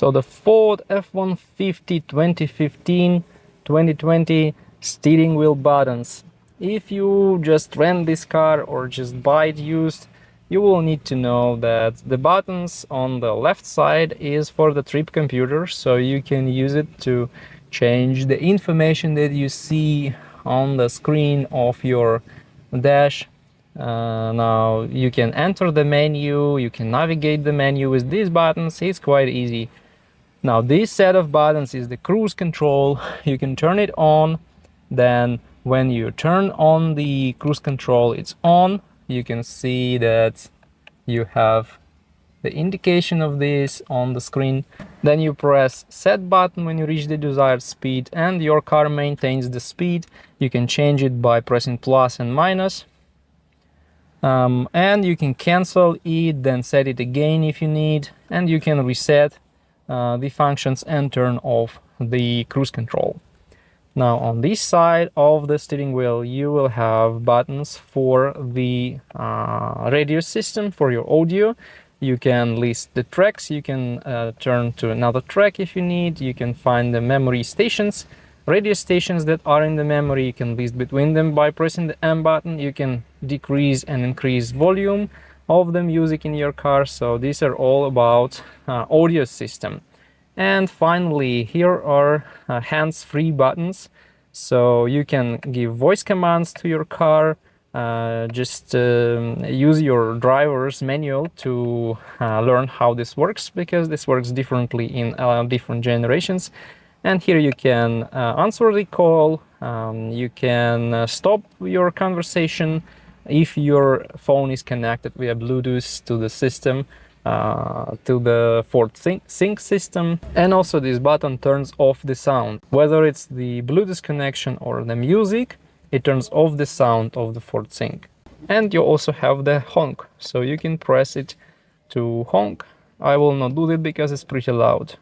So the Ford F-150 2015-2020 steering wheel buttons. If you just rent this car or just buy it used, you will need to know that the buttons on the left side is for the trip computer, so you can use it to change the information that you see on the screen of your dash. Now you can enter the menu, you can navigate the menu with these buttons. It's quite easy. Now this set of buttons is the cruise control. You can turn it on, then when you turn on the cruise control, it's on. You can see that you have the indication of this on the screen. Then you press set button when you reach the desired speed and your car maintains the speed. You can change it by pressing plus and minus. And you can cancel it, then set it again if you need, and you can reset the functions and turn off the cruise control. Now on this side of the steering wheel you will have buttons for the radio system, for your audio. You can list the tracks, you can turn to another track if you need, you can find the memory stations, radio stations that are in the memory. You can list between them by pressing the M button. You can decrease and increase volume of the music in your car. So these are all about audio system. And finally, here are hands-free buttons. So you can give voice commands to your car. Just use your driver's manual to learn how this works, because this works differently in different generations. And here you can answer the call, you can stop your conversation if your phone is connected via Bluetooth to the system, to the Ford Sync system. And also this button turns off the sound. Whether it's the Bluetooth connection or the music, it turns off the sound of the Ford Sync. And you also have the honk, so you can press it to honk. I will not do that because it's pretty loud.